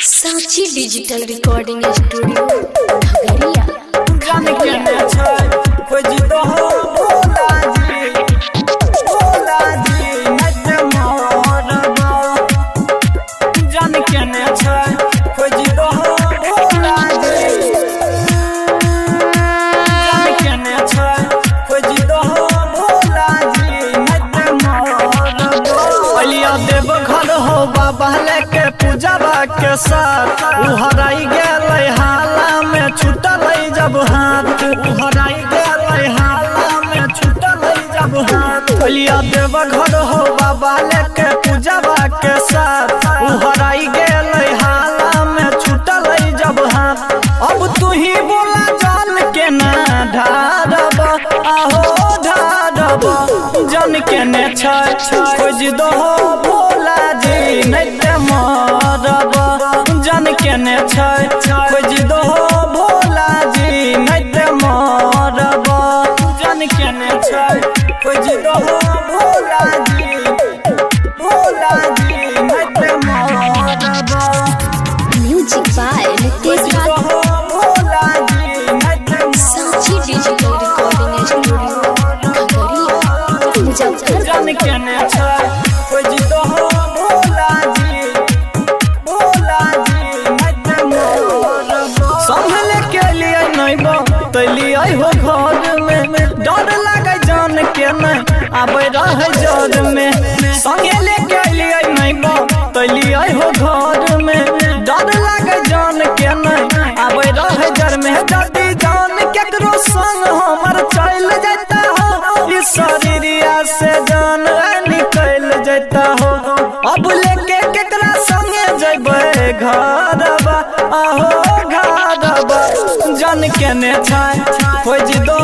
सांची digital recording studio Khagaria. जाने के ने छै खोज दो भोला जी मत मोरबा। जाने के ने छै खोज दो भोला जी। जाने के ने छै खोज दो भोला जी मत मोरबा। अलिया देव घर हो बाबा लेके पूजाबा के साथ उहराई गेलै हाला में छूटल जब हाथ। उहराई गेलै हाला में छूटल जब हाथ। अलिया देव घर हो बाबा लेके पूजाबा के साथ उहराई गेलै हाला में छूटल जब हाथ। अब तू ही बोला जान के ना ढारब आहो ढारब। जन के ने छै खोज दो भोला जी नहीं ते मरब। जन के ने छै खोज दो भोला जी नहीं ते मरब। जन के ने छै खोज दो भोला जी नहीं ते मरब। म्यूजिक बाय नितेश खोज दो भोला जी नहीं ते Sanchi digital recording studio Khagaria Muzaffarpur. जन के ने छै खोज दो भोला जी नहीं ते मरब। संभले के लिए नहीं तलिए हो घर में डर लगे जान के नहीं आबे रहे जर में। संगे लेके लिए नहीं तलिए हो घर में डर लगे जान के नहीं आबे रहे जर में। जल्दी जान केकरो संग हमर चल जाता हो इस शरीरिया से जान निकल जाता हो। अब लेके केकरा संगे जइबे घरबा आहो घरबा। जन के ने छै खोज दो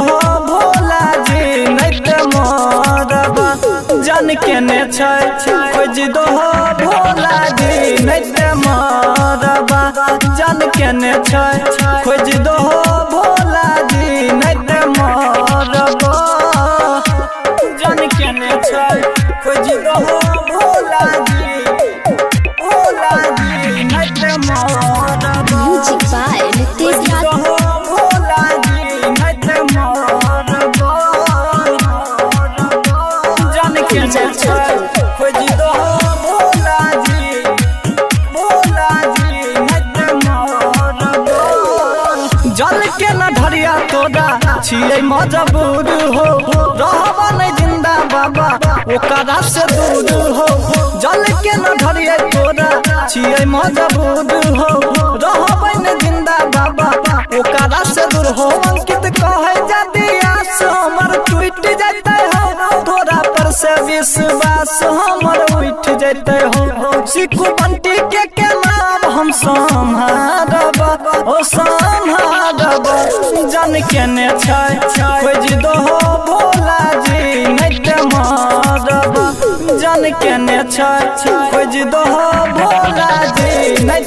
भोला जी नहीं ते मरबा। जन के ने छै खोज दो भोला जी नहीं ते मरबा। जन के ने छै खोज दो भोला जी नहीं ते मरबा। जन के ने छै खोज दो भोला जी नहीं ते मरबा। म्यूजिक बाय नितेश भोला जी नहीं ते मरबा। जन के ने छै खोज दो भोला जी नहीं ते मरबा। जल के न ढरिया तोरा छियै मजबूर हो रहबा नहीं जिंदा बाबा ओकरा से दूर हो। जल के न ढरिया तोरा छियै मजबूर हो रहबा नहीं जिंदा बाबा ओकरा से दूर हो। अंकित कहे जदी आस हमर टूट जाते हो तोरा पर से विश्वास हमर उठ जाते हो। सिखू बंटी के नाम हम संभारब ओ संभारब। जन के ने छै खोज दो भोला जी नहीं ते मरब। जन के ने छै खोज दो भोला जी नहीं